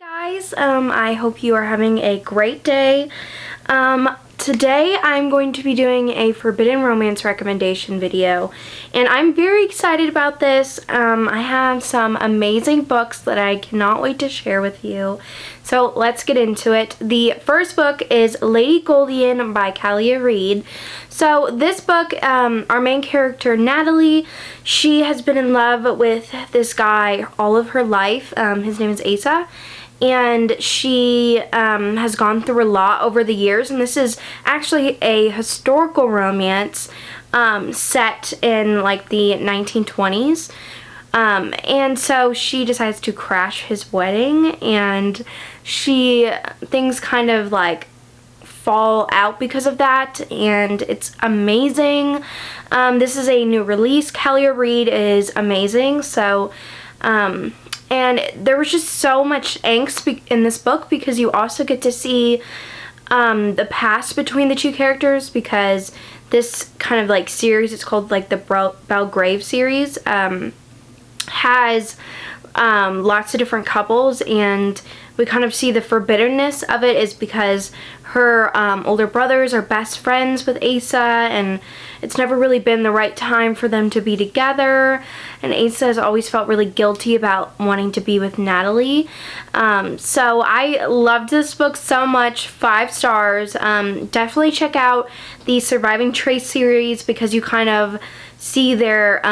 Guys, I hope you are having a great day. Today I'm going to be doing a forbidden romance recommendation video, and I'm very excited about this. I have some amazing books that I cannot wait to share with you, so let's get into it. The first book is Lady Goldie by Callie Reed. So this book, our main character Natalie, she has been in love with this guy all of her life. His name is Asa. And she has gone through a lot over the years, and this is actually a historical romance set in like the 1920s. And so she decides to crash his wedding, and things kind of like fall out because of that, and it's amazing. This is a new release. Callie Reed is amazing. So and there was just so much angst in this book because you also get to see the past between the two characters, because this kind of like series, it's called like the Belgrave series, has lots of different couples, and we kind of see the forbiddenness of it is because her older brothers are best friends with Asa, and it's never really been the right time for them to be together, and Asa has always felt really guilty about wanting to be with Natalie. So I loved this book so much. 5 stars. Definitely check out the Surviving Trace series, because you kind of see their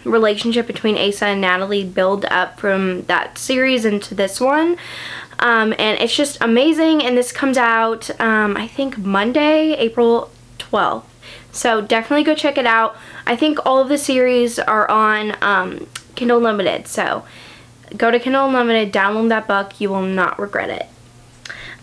relationship between Asa and Natalie build up from that series into this one. And it's just amazing, and this comes out I think Monday, April 12th. So definitely go check it out. I think all of the series are on Kindle Unlimited, so go to Kindle Unlimited, download that book. You will not regret it.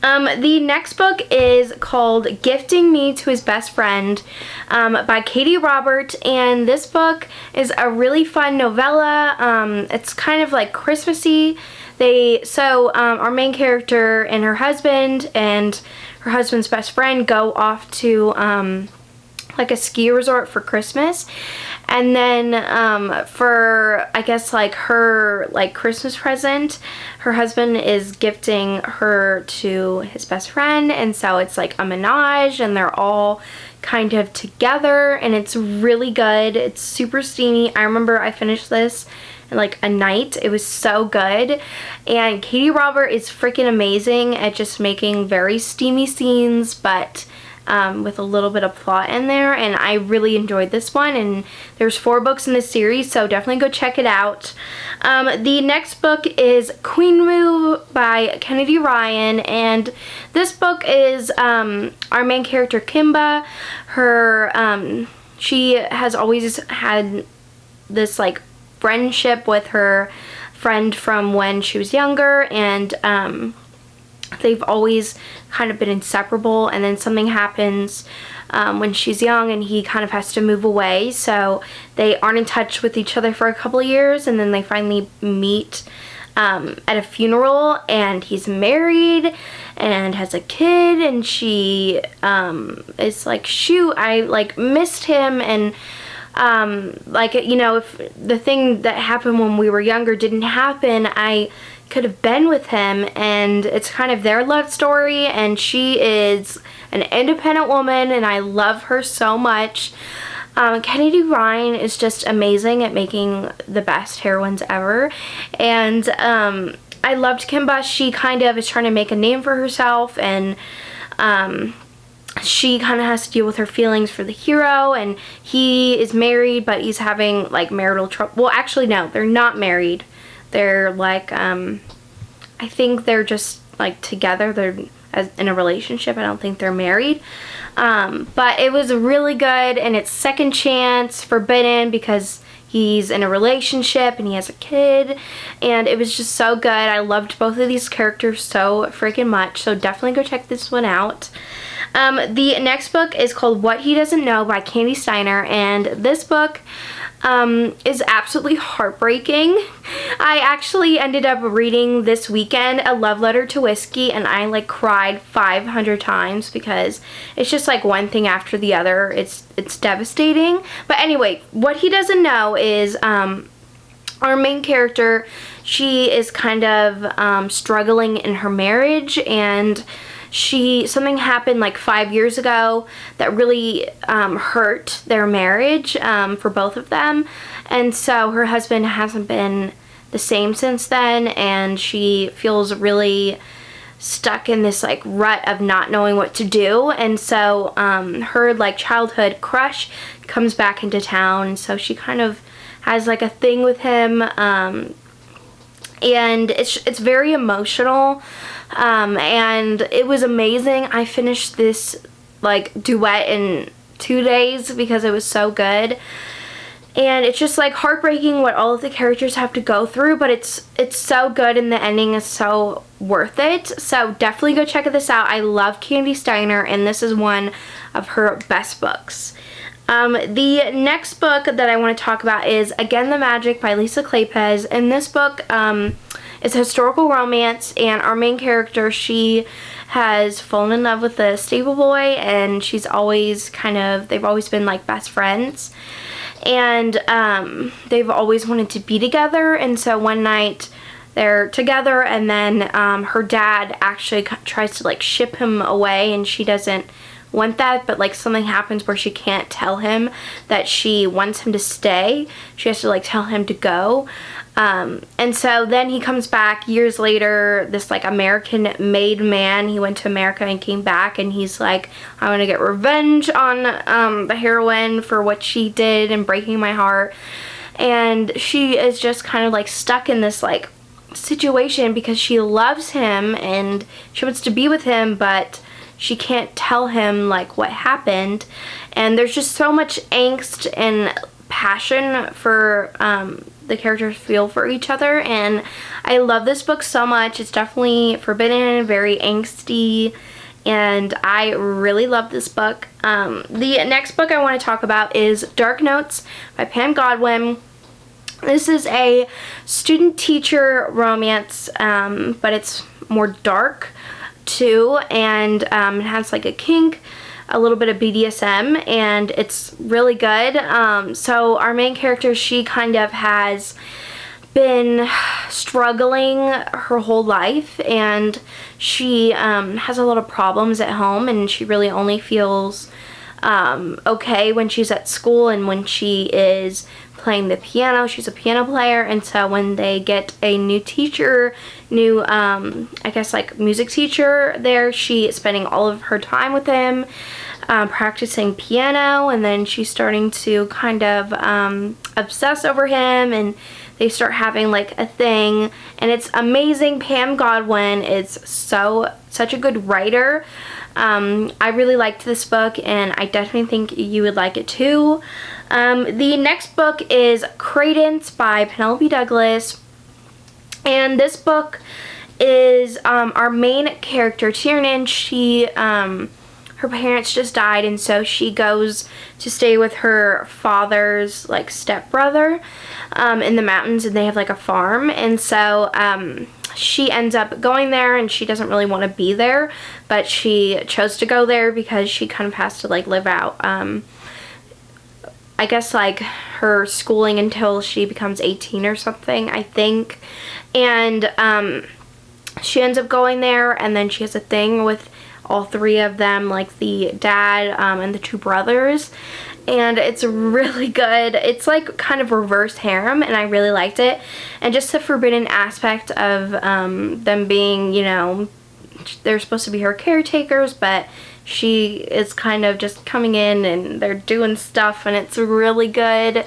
The next book is called Gifting Me to His Best Friend by Katie Robert, and this book is a really fun novella. It's kind of like Christmassy. Our main character and her husband's best friend go off to like a ski resort for Christmas, and then for I guess like her Christmas present, her husband is gifting her to his best friend, and so it's like a menage, and they're all kind of together, and it's really good. It's super steamy. I remember I finished this in like a night. It was so good, and Katie Robert is freaking amazing at just making very steamy scenes, but with a little bit of plot in there, and I really enjoyed this one. And there's 4 books in this series, so definitely go check it out. The next book is Queen Move by Kennedy Ryan, and this book is our main character Kimba. She has always had this like friendship with her friend from when she was younger, and they've always kind of been inseparable, and then something happens when she's young, and he kind of has to move away, so they aren't in touch with each other for a couple of years, and then they finally meet at a funeral, and he's married and has a kid, and she is like, shoot, I like missed him, and like, you know, if the thing that happened when we were younger didn't happen, I could have been with him. And it's kind of their love story, and she is an independent woman, and I love her so much. Kennedy Ryan is just amazing at making the best heroines ever, and I loved Kimba. She kind of is trying to make a name for herself, and she kind of has to deal with her feelings for the hero, and he is married, but he's having like marital trouble. Well, actually no, they're not married. They're like I think they're just like together. They're in a relationship. I don't think they're married. But it was really good, and it's second chance forbidden because he's in a relationship and he has a kid, and it was just so good. I loved both of these characters so freaking much, so definitely go check this one out. The next book is called What He Doesn't Know by Candy Steiner, and this book is absolutely heartbreaking. I actually ended up reading this weekend A Love Letter to Whiskey, and I like cried 500 times because it's just like one thing after the other. It's devastating. But anyway, What He Doesn't Know is our main character, she is kind of struggling in her marriage, and something happened like 5 years ago that really hurt their marriage for both of them, and so her husband hasn't been the same since then, and she feels really stuck in this like rut of not knowing what to do. And so her like childhood crush comes back into town, and so she kind of has like a thing with him, and it's very emotional, and it was amazing. I finished this like duet in 2 days because it was so good. And it's just like heartbreaking what all of the characters have to go through, but it's so good, and the ending is so worth it. So definitely go check this out. I love Candy Steiner, and this is one of her best books. The next book that I want to talk about is Again the Magic by Lisa Kleypas, and this book is a historical romance, and our main character, she has fallen in love with a stable boy, and they've always been like best friends. And they've always wanted to be together, and so one night they're together, and then her dad actually tries to like ship him away, and she doesn't want that, but like something happens where she can't tell him that she wants him to stay. She has to like tell him to go. And so then he comes back years later, this like American-made man. He went to America and came back, and he's like, I want to get revenge on the heroine for what she did and breaking my heart. And she is just kind of like stuck in this like situation because she loves him and she wants to be with him, but she can't tell him like what happened. And there's just so much angst and passion for the characters feel for each other, and I love this book so much. It's definitely forbidden, very angsty, and I really love this book. The next book I want to talk about is Dark Notes by Pam Godwin. This is a student-teacher romance, but it's more dark too, and it has like a kink, a little bit of BDSM, and it's really good. So our main character, she kind of has been struggling her whole life, and she has a lot of problems at home, and she really only feels okay when she's at school and when she is playing the piano. She's a piano player, and so when they get a new teacher, I guess like music teacher there, she is spending all of her time with him, practicing piano, and then she's starting to kind of obsess over him, and they start having like a thing, and it's amazing. Pam Godwin is such a good writer. I really liked this book, and I definitely think you would like it too. The next book is Credence by Penelope Douglas, and this book is our main character, Tiernan. Her parents just died, and so she goes to stay with her father's like stepbrother in the mountains, and they have like a farm, and so she ends up going there, and she doesn't really want to be there, but she chose to go there because she kind of has to like live out I guess like her schooling until she becomes 18 or something, I think. And she ends up going there, and then she has a thing with all three of them, like the dad and the two brothers, and it's really good. It's like kind of reverse harem, and I really liked it. And just the forbidden aspect of them being, you know, they're supposed to be her caretakers, but she is kind of just coming in and they're doing stuff, and it's really good.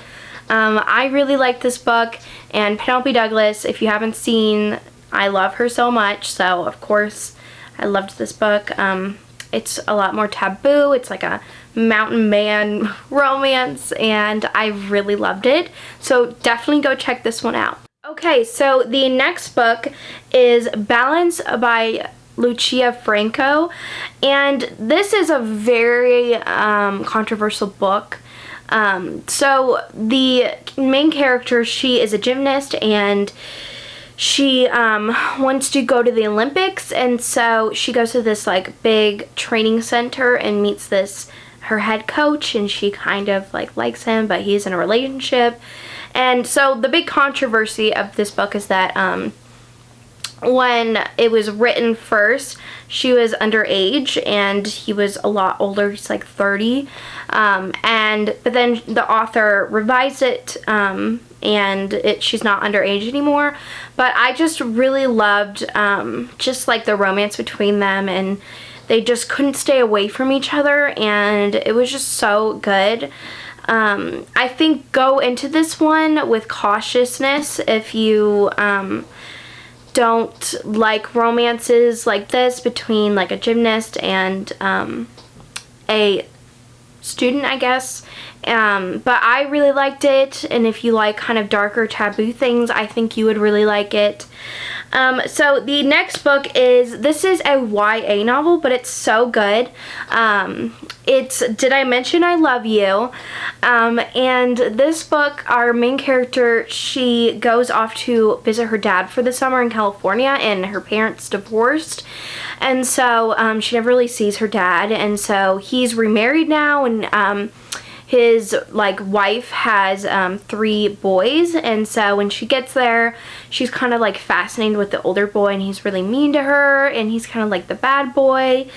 I really like this book, and Penelope Douglas, if you haven't seen, I love her so much, so of course I loved this book. It's a lot more taboo. It's like a mountain man romance, and I really loved it. So definitely go check this one out. Okay, so the next book is Balance by Lucia Franco, and this is a very controversial book. So the main character, she is a gymnast, and she wants to go to the Olympics, and so she goes to this like big training center and meets her head coach, and she kind of like likes him, but he's in a relationship, And so the big controversy of this book is that when it was written first, she was underage and he was a lot older. He's like 30. But then the author revised it, and she's not underage anymore. But I just really loved just like the romance between them, and they just couldn't stay away from each other, and it was just so good. I think go into this one with cautiousness if you don't like romances like this between like a gymnast and a student, I guess. But I really liked it, and if you like kind of darker taboo things, I think you would really like it. So the next book this is a YA novel, but it's so good. It's Did I Mention I Love You? And this book, our main character, she goes off to visit her dad for the summer in California, and her parents divorced. And so she never really sees her dad, and so he's remarried now, and his like wife has 3 boys, and so when she gets there, she's kind of like fascinated with the older boy, and he's really mean to her, and he's kind of like the bad boy,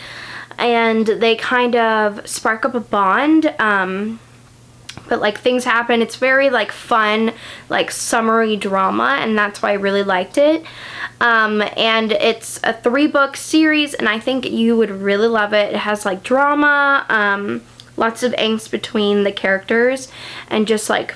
and they kind of spark up a bond. But like things happen. It's very like fun, like summery drama, and that's why I really liked it. And it's a 3-book series, and I think you would really love it. It has like drama, lots of angst between the characters, and just like,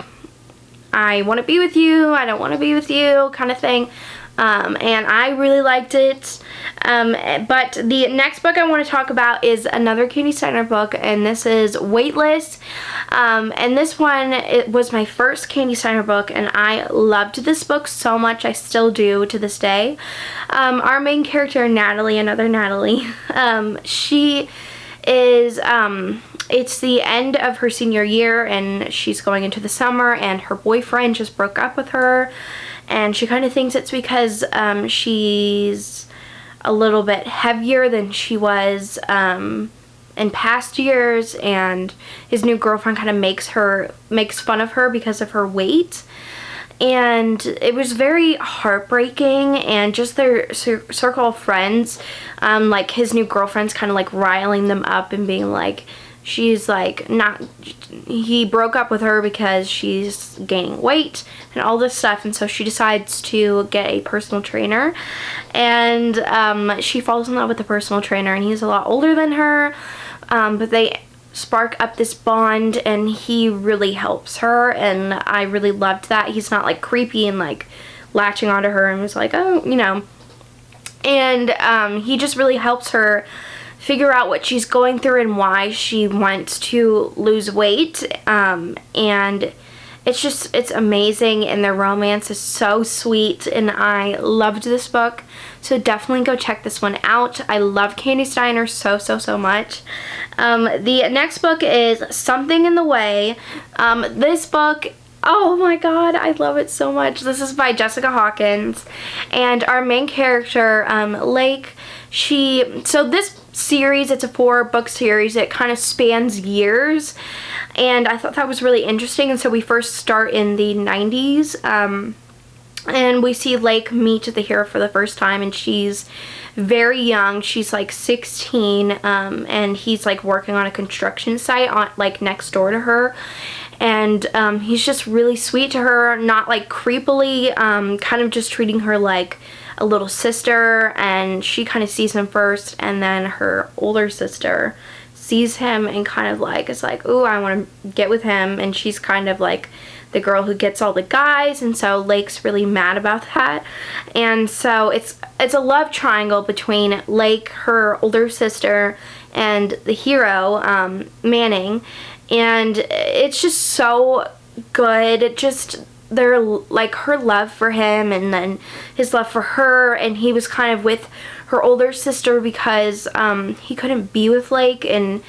I want to be with you, I don't want to be with you kind of thing. And I really liked it. But the next book I want to talk about is another Katie Steiner book, and this is Weightless. And this one, it was my first Katie Steiner book, and I loved this book so much. I still do to this day. Our main character, Natalie, another Natalie, she is, it's the end of her senior year, and she's going into the summer, and her boyfriend just broke up with her, and she kind of thinks it's because she's a little bit heavier than she was in past years, and his new girlfriend kind of makes fun of her because of her weight. And it was very heartbreaking, and just their circle of friends, like his new girlfriend's kind of like riling them up and being like, she's like he broke up with her because she's gaining weight and all this stuff, and so she decides to get a personal trainer, and she falls in love with the personal trainer, and he's a lot older than her, but they spark up this bond, and he really helps her, and I really loved that. He's not like creepy and like latching onto her and was like, oh, you know, and he just really helps her figure out what she's going through and why she wants to lose weight, and it's amazing, and their romance is so sweet, and I loved this book, so definitely go check this one out. I love Katie Steiner so much. The next book is Something in the Way. This book, oh my god, I love it so much. This is by Jessica Hawkins, and our main character, Lake, so this series, it's a 4-book series. It kind of spans years, and I thought that was really interesting. And so we first start in the 90s, and we see Lake meet the hero for the first time, and she's very young. She's like 16, and he's like working on a construction site like next door to her, and he's just really sweet to her, not like creepily, kind of just treating her like a little sister, and she kind of sees him first, and then her older sister sees him and kind of like is like, ooh, I want to get with him, and she's kind of like the girl who gets all the guys, and so Lake's really mad about that. And so it's a love triangle between Lake, her older sister, and the hero, Manning, and it's just so good. It just, they're like her love for him, and then his love for her, and he was kind of with her older sister because he couldn't be with Lake, and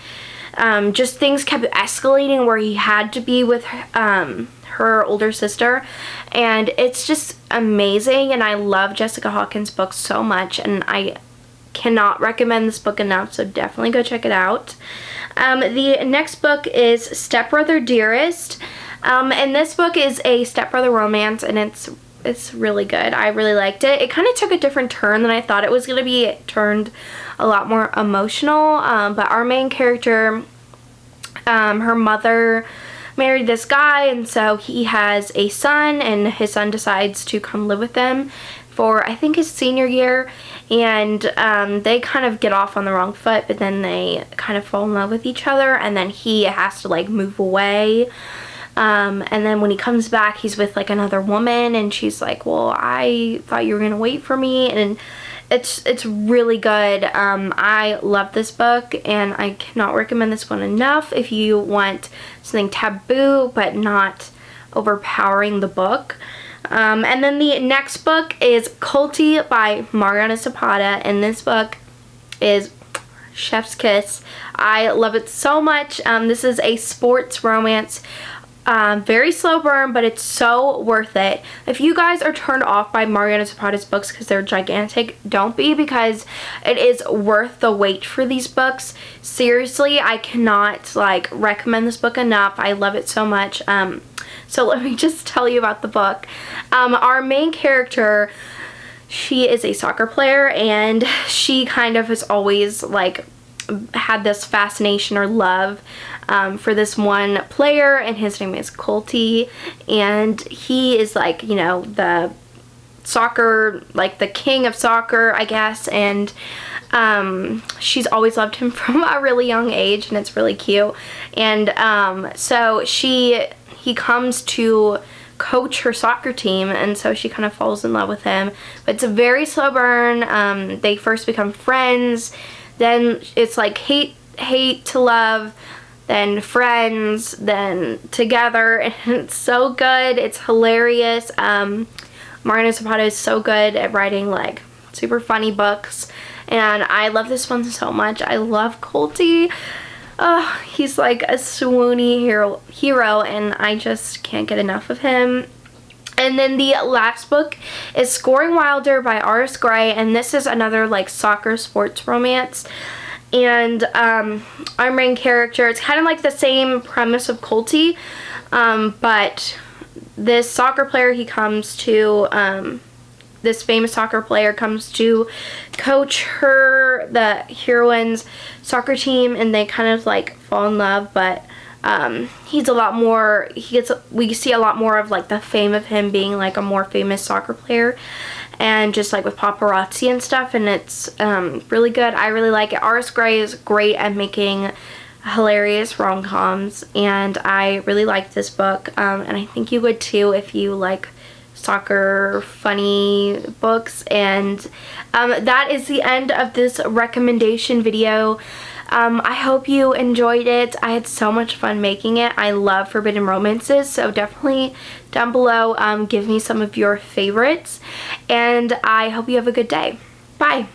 just things kept escalating where he had to be with her older sister, and it's just amazing. And I love Jessica Hawkins' books so much, and I cannot recommend this book enough, so definitely go check it out. The next book is Stepbrother Dearest. And this book is a stepbrother romance, and it's really good. I really liked it. It kind of took a different turn than I thought it was going to be. It turned a lot more emotional, but our main character, her mother married this guy, and so he has a son, and his son decides to come live with them for, I think, his senior year, and they kind of get off on the wrong foot, but then they kind of fall in love with each other, and then he has to like move away. And then when he comes back, he's with like another woman, and she's like, well, I thought you were gonna wait for me. And it's really good. I love this book, and I cannot recommend this one enough if you want something taboo but not overpowering the book. And then the next book is Culti by Mariana Zapata, and this book is chef's kiss. I love it so much. This is a sports romance. Very slow burn, but it's so worth it. If you guys are turned off by Mariana Zapata's books because they're gigantic, don't be, because it is worth the wait for these books. Seriously, I cannot like recommend this book enough. I love it so much. So let me just tell you about the book. Our main character, she is a soccer player, and she kind of has always like had this fascination or love for this one player, and his name is Culti, and he is like, you know, the soccer, like the king of soccer, I guess, and she's always loved him from a really young age, and it's really cute. And so he comes to coach her soccer team, and so she kind of falls in love with him, but it's a very slow burn. They first become friends, then it's like hate to love, then friends, then together, and it's so good. It's hilarious. Mariana Zapata is so good at writing like super funny books, and I love this one so much. I love Culti. Oh, he's like a swoony hero, and I just can't get enough of him. And then the last book is Scoring Wilder by R.S. Gray, and this is another like soccer sports romance. And our main character, it's kind of like the same premise of Culti, but this soccer player, he comes to, this famous soccer player comes to coach her, the heroine's soccer team, and they kind of like fall in love, but he's a lot more, we see a lot more of like the fame of him being like a more famous soccer player, and just like with paparazzi and stuff, and it's really good. I really like it. R.S. Gray is great at making hilarious rom-coms, and I really like this book, and I think you would too if you like soccer funny books. And that is the end of this recommendation video. I hope you enjoyed it. I had so much fun making it. I love forbidden romances, so definitely down below give me some of your favorites, and I hope you have a good day. Bye.